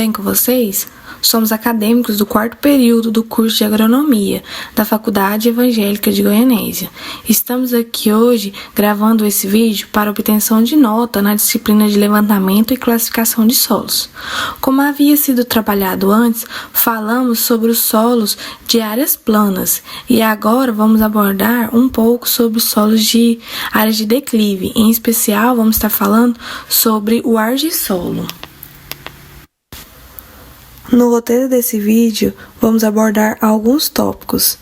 Bem com vocês? Somos acadêmicos do 4º período do curso de Agronomia da Faculdade Evangélica de Goianésia. Estamos aqui hoje gravando esse vídeo para obtenção de nota na disciplina de levantamento e classificação de solos. Como havia sido trabalhado antes, falamos sobre os solos de áreas planas e agora vamos abordar um pouco sobre os solos de áreas de declive. Em especial, vamos estar falando sobre o argissolo. No roteiro desse vídeo, vamos abordar alguns tópicos.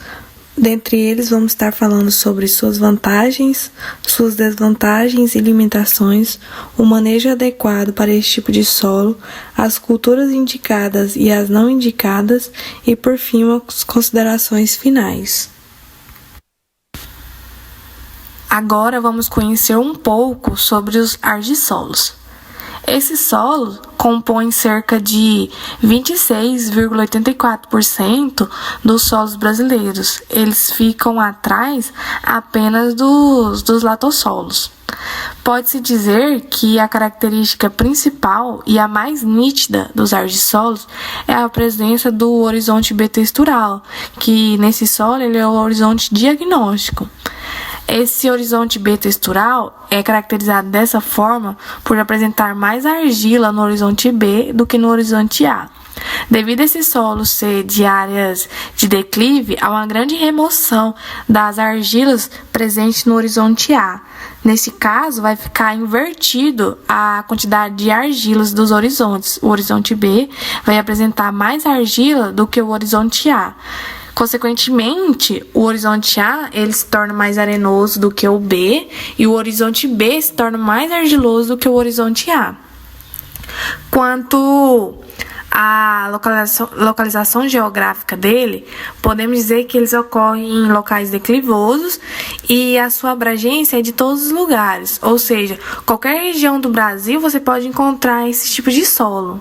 Dentre eles, vamos estar falando sobre suas vantagens, suas desvantagens e limitações, o manejo adequado para esse tipo de solo, as culturas indicadas e as não indicadas e, por fim, as considerações finais. Agora vamos conhecer um pouco sobre os argissolos. Esses solos compõem cerca de 26,84% dos solos brasileiros. Eles ficam atrás apenas dos latossolos. Pode-se dizer que a característica principal e a mais nítida dos argissolos é a presença do horizonte B textural, que nesse solo ele é o horizonte diagnóstico. Esse horizonte B textural é caracterizado dessa forma por apresentar mais argila no horizonte B do que no horizonte A. Devido a esse solo ser de áreas de declive, há uma grande remoção das argilas presentes no horizonte A. Nesse caso, vai ficar invertido a quantidade de argilas dos horizontes. O horizonte B vai apresentar mais argila do que o horizonte A. Consequentemente, o horizonte A ele se torna mais arenoso do que o B e o horizonte B se torna mais argiloso do que o horizonte A. Quanto à localização geográfica dele, podemos dizer que eles ocorrem em locais declivosos e a sua abrangência é de todos os lugares, ou seja, qualquer região do Brasil você pode encontrar esse tipo de solo.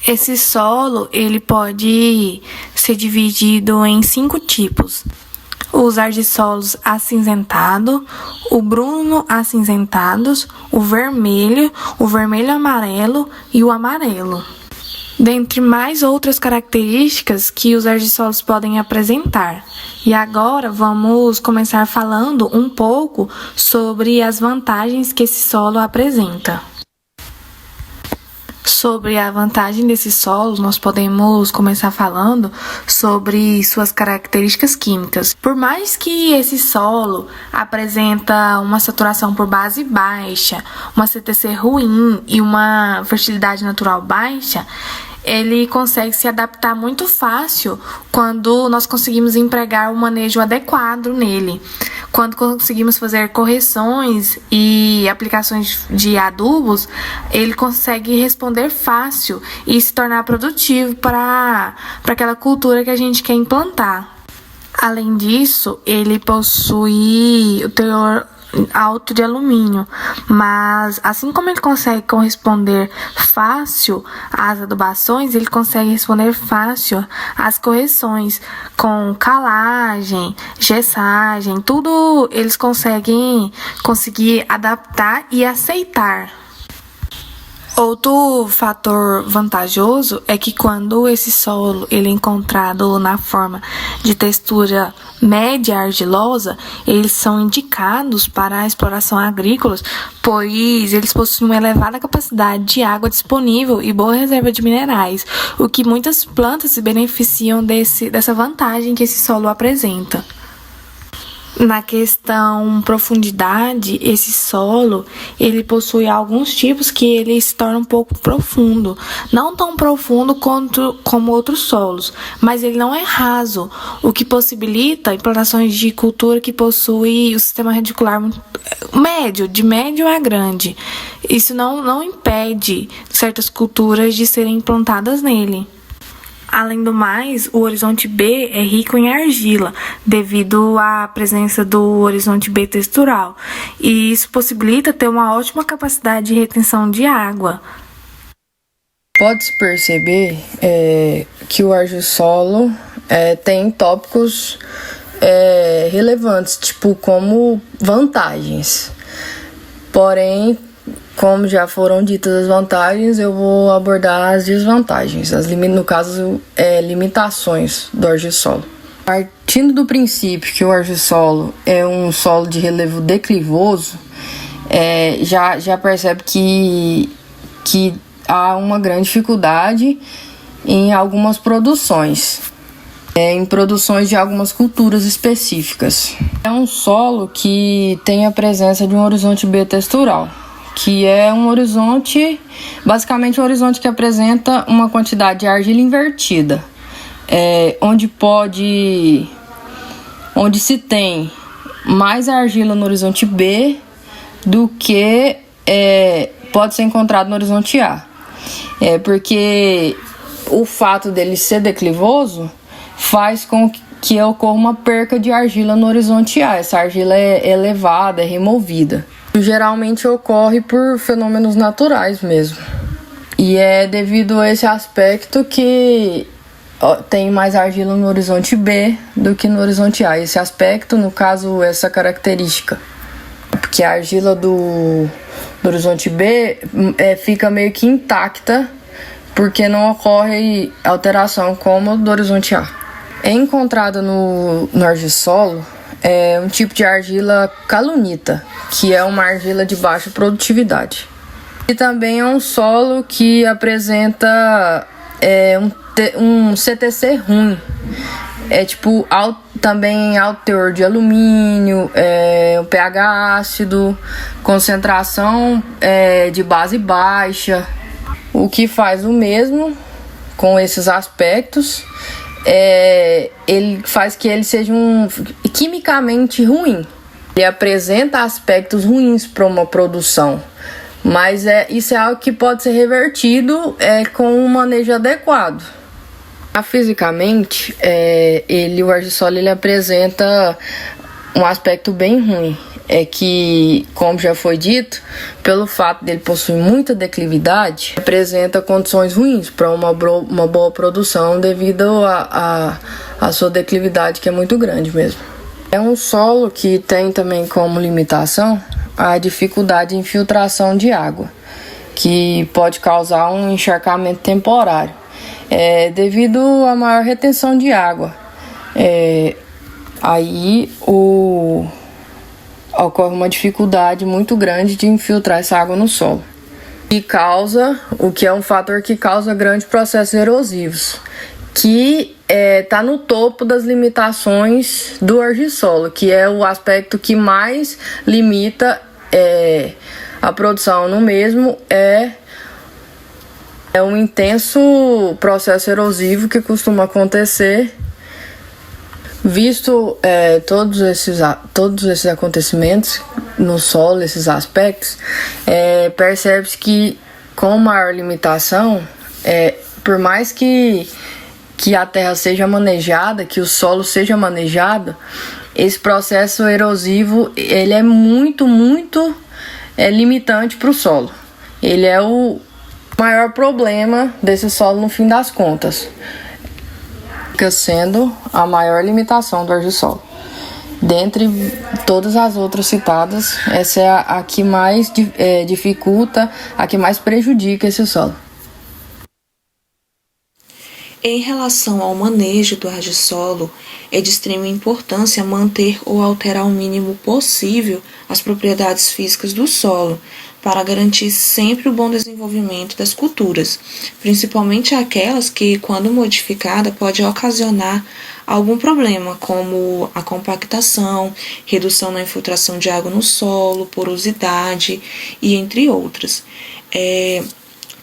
Esse solo ele pode ser dividido em 5 tipos: os argissolos acinzentados, o bruno acinzentados, o vermelho amarelo e o amarelo. Dentre mais outras características que os argissolos podem apresentar. E agora vamos começar falando um pouco sobre as vantagens que esse solo apresenta. Sobre a vantagem desses solos, nós podemos começar falando sobre suas características químicas. Por mais que esse solo apresenta uma saturação por base baixa, uma CTC ruim e uma fertilidade natural baixa, ele consegue se adaptar muito fácil quando nós conseguimos empregar o manejo adequado nele. Quando conseguimos fazer correções e aplicações de adubos, ele consegue responder fácil e se tornar produtivo para aquela cultura que a gente quer implantar. Além disso, ele possui o teor alto de alumínio, mas assim como ele consegue corresponder fácil às adubações, ele consegue responder fácil às correções com calagem, gessagem, tudo eles conseguir adaptar e aceitar. Outro fator vantajoso é que quando esse solo ele é encontrado na forma de textura média argilosa, eles são indicados para a exploração agrícola, pois eles possuem uma elevada capacidade de água disponível e boa reserva de minerais, o que muitas plantas se beneficiam dessa vantagem que esse solo apresenta. Na questão profundidade, esse solo, ele possui alguns tipos que ele se torna um pouco profundo. Não tão profundo como outros solos, mas ele não é raso, o que possibilita implantações de cultura que possui o sistema radicular médio, de médio a grande. Isso não impede certas culturas de serem implantadas nele. Além do mais, o horizonte B é rico em argila, devido à presença do horizonte B textural, e isso possibilita ter uma ótima capacidade de retenção de água. Pode-se perceber que o argissolo tem tópicos relevantes, tipo como vantagens. Porém, como já foram ditas as vantagens, eu vou abordar as desvantagens, no caso, limitações do argissolo. Partindo do princípio que o argissolo é um solo de relevo declivoso, já percebe que há uma grande dificuldade em algumas produções, em produções de algumas culturas específicas. É um solo que tem a presença de um horizonte B textural, que é um horizonte, basicamente um horizonte que apresenta uma quantidade de argila invertida, onde se tem mais argila no horizonte B do que pode ser encontrado no horizonte A. Porque o fato dele ser declivoso faz com que ocorra uma perca de argila no horizonte A. Essa argila é elevada, é removida. Geralmente ocorre por fenômenos naturais mesmo. E é devido a esse aspecto que tem mais argila no horizonte B do que no horizonte A. Esse aspecto, no caso, essa característica. Porque a argila do horizonte B fica meio que intacta, porque não ocorre alteração como do horizonte A. É encontrada no argissolo um tipo de argila calunita, que é uma argila de baixa produtividade. E também é um solo que apresenta um CTC ruim. Também alto teor de alumínio, o pH ácido, concentração de base baixa. O que faz o mesmo com esses aspectos, ele faz que ele seja quimicamente ruim. Ele apresenta aspectos ruins para uma produção, mas isso é algo que pode ser revertido com um manejo adequado. Fisicamente, o argissolo ele apresenta um aspecto bem ruim. É que, como já foi dito, pelo fato dele possuir muita declividade, apresenta condições ruins para uma boa produção devido à sua declividade, que é muito grande mesmo. É um solo que tem também como limitação a dificuldade de infiltração de água, que pode causar um encharcamento temporário, devido à maior retenção de água. Ocorre uma dificuldade muito grande de infiltrar essa água no solo. O que é um fator que causa grandes processos erosivos, que está no topo das limitações do argissolo, que é o aspecto que mais limita a produção no mesmo, é um intenso processo erosivo que costuma acontecer. Visto todos esses acontecimentos no solo, esses aspectos, percebe-se que com maior limitação, por mais que a terra seja manejada, que o solo seja manejado, esse processo erosivo ele é muito, muito limitante para o solo. Ele é o maior problema desse solo no fim das contas, sendo a maior limitação do argissolo. Dentre todas as outras citadas, essa é a que mais dificulta, a que mais prejudica esse solo. Em relação ao manejo do argissolo, é de extrema importância manter ou alterar o mínimo possível as propriedades físicas do solo, para garantir sempre o bom desenvolvimento das culturas, principalmente aquelas que, quando modificada, pode ocasionar algum problema, como a compactação, redução na infiltração de água no solo, porosidade e entre outras.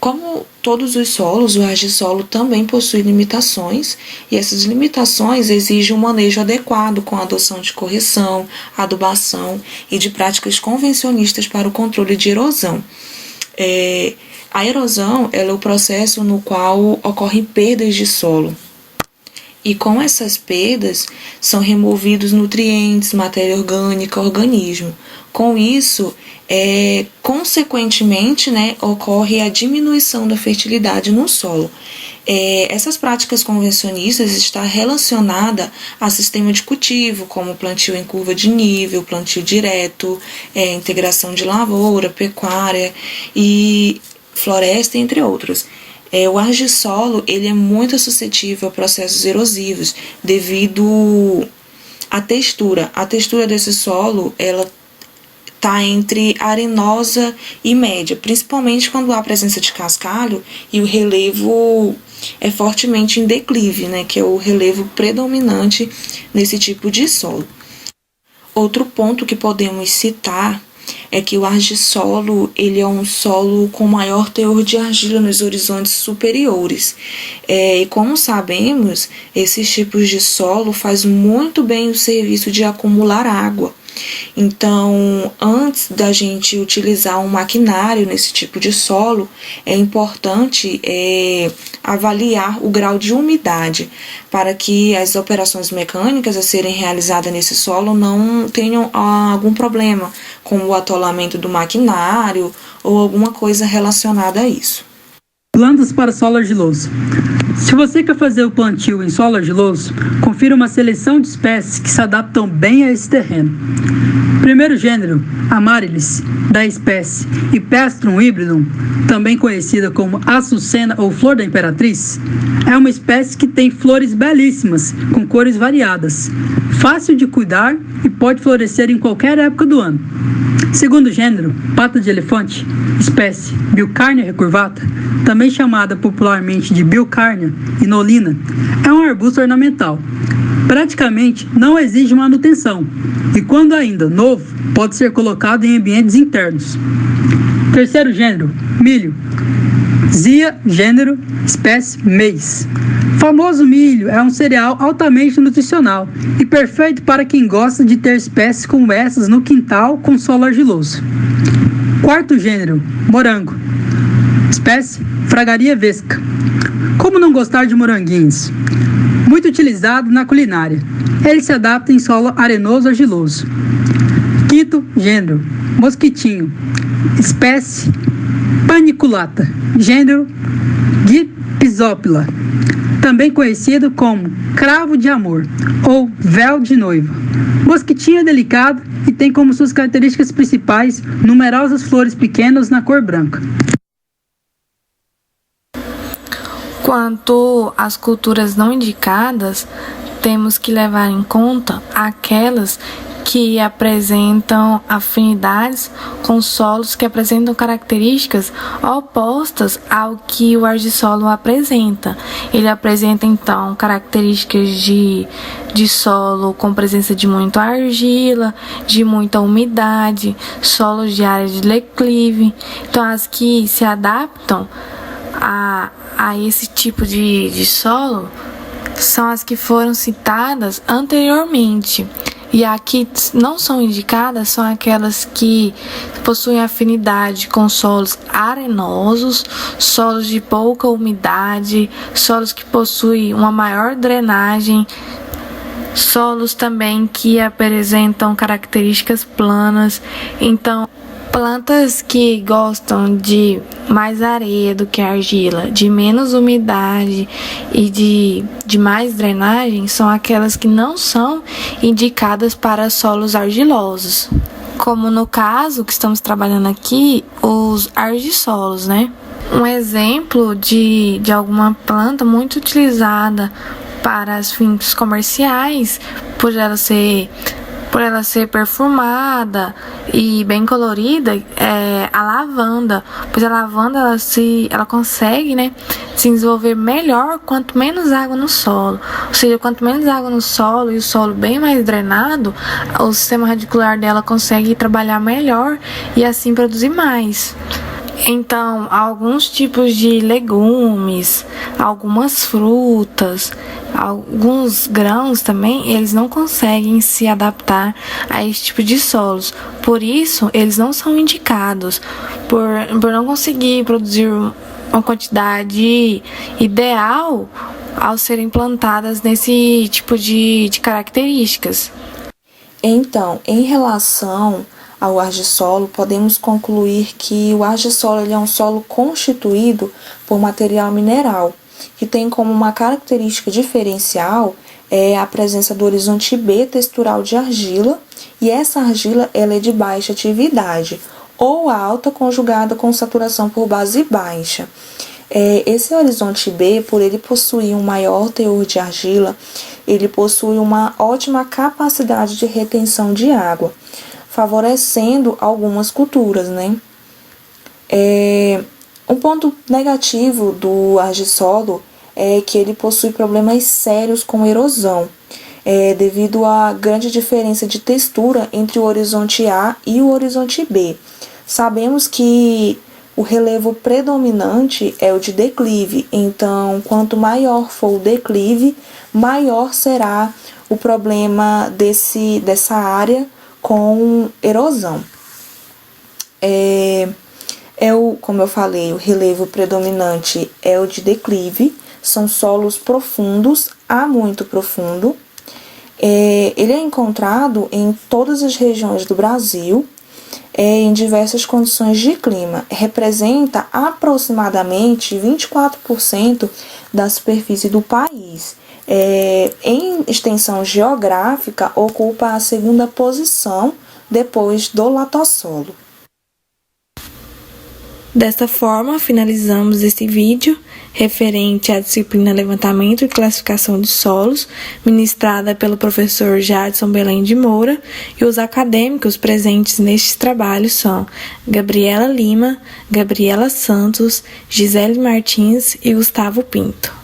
Como todos os solos, o argissolo também possui limitações, e essas limitações exigem um manejo adequado com a adoção de correção, adubação e de práticas convencionistas para o controle de erosão. A erosão é o processo no qual ocorrem perdas de solo. E com essas perdas são removidos nutrientes, matéria orgânica, organismo. Com isso, consequentemente, ocorre a diminuição da fertilidade no solo. Essas práticas convencionistas estão relacionadas a sistema de cultivo, como plantio em curva de nível, plantio direto, integração de lavoura, pecuária e floresta, entre outros. O argissolo ele é muito suscetível a processos erosivos devido à textura. A textura desse solo ela está entre arenosa e média, principalmente quando há presença de cascalho e o relevo é fortemente em declive, né, que é o relevo predominante nesse tipo de solo. Outro ponto que podemos citar é que o argissolo ele é um solo com maior teor de argila nos horizontes superiores. E como sabemos, esses tipos de solo faz muito bem o serviço de acumular água. Então, antes da gente utilizar um maquinário nesse tipo de solo, é importante avaliar o grau de umidade para que as operações mecânicas a serem realizadas nesse solo não tenham algum problema, como o atolamento do maquinário ou alguma coisa relacionada a isso. Plantas para solo argiloso. Se você quer fazer o plantio em solo argiloso, confira uma seleção de espécies que se adaptam bem a esse terreno. Primeiro gênero, Amaryllis, da espécie Hypestrum hybridum, também conhecida como açucena ou flor da imperatriz, é uma espécie que tem flores belíssimas, com cores variadas, fácil de cuidar e pode florescer em qualquer época do ano. Segundo gênero, pata de elefante, espécie Bilcarnia recurvata, também chamada popularmente de Bilcarnia inolina, é um arbusto ornamental. Praticamente não exige manutenção e, quando ainda novo, pode ser colocado em ambientes internos. Terceiro gênero, milho. Zia, gênero, espécie maize. Famoso milho é um cereal altamente nutricional e perfeito para quem gosta de ter espécies como essas no quintal com solo argiloso. Quarto gênero, morango. Espécie Fragaria vesca. Como não gostar de moranguinhos? Muito utilizado na culinária. Ele se adapta em solo arenoso argiloso. Quinto gênero, mosquitinho. Espécie Paniculata. Gênero Gypsopila. Também conhecido como cravo de amor ou véu de noiva. Mosquitinho é delicado e tem como suas características principais numerosas flores pequenas na cor branca. Quanto às culturas não indicadas, temos que levar em conta aquelas que apresentam afinidades com solos que apresentam características opostas ao que o argissolo apresenta. Ele apresenta, então, características de solo com presença de muita argila, de muita umidade, solos de área de declive. Então, as que se adaptam a esse tipo de solo são as que foram citadas anteriormente. E aqui não são indicadas são aquelas que possuem afinidade com solos arenosos, solos de pouca umidade, solos que possuem uma maior drenagem, solos também que apresentam características planas. Então, plantas que gostam de mais areia do que argila, de menos umidade e de mais drenagem são aquelas que não são indicadas para solos argilosos. Como no caso que estamos trabalhando aqui, os argissolos, né? Um exemplo de alguma planta muito utilizada para os fins comerciais, por ela ser perfumada e bem colorida, é a lavanda, pois a lavanda ela consegue, né, se desenvolver melhor quanto menos água no solo. Ou seja, quanto menos água no solo e o solo bem mais drenado, o sistema radicular dela consegue trabalhar melhor e assim produzir mais. Então, alguns tipos de legumes, algumas frutas, alguns grãos também, eles não conseguem se adaptar a esse tipo de solos. Por isso, eles não são indicados, por não conseguir produzir uma quantidade ideal ao serem plantadas nesse tipo de características. Então, em relação ao argissolo, podemos concluir que o argissolo ele é um solo constituído por material mineral que tem como uma característica diferencial a presença do horizonte B textural de argila, e essa argila ela é de baixa atividade, ou alta conjugada com saturação por base baixa. Esse horizonte B, por ele possuir um maior teor de argila, ele possui uma ótima capacidade de retenção de água, favorecendo algumas culturas, né? Um ponto negativo do argissolo é que ele possui problemas sérios com erosão, devido à grande diferença de textura entre o horizonte A e o horizonte B. Sabemos que o relevo predominante é o de declive, então quanto maior for o declive, maior será o problema dessa área com erosão. Como eu falei, o relevo predominante é o de declive, são solos profundos a muito profundo. Ele é encontrado em todas as regiões do Brasil, em diversas condições de clima. Representa aproximadamente 24% da superfície do país. Em extensão geográfica, ocupa a segunda posição depois do latossolo. Desta forma, finalizamos este vídeo referente à disciplina Levantamento e Classificação de Solos, ministrada pelo professor Jadson Belém de Moura, e os acadêmicos presentes nestes trabalhos são Gabriela Lima, Gabriela Santos, Gisele Martins e Gustavo Pinto.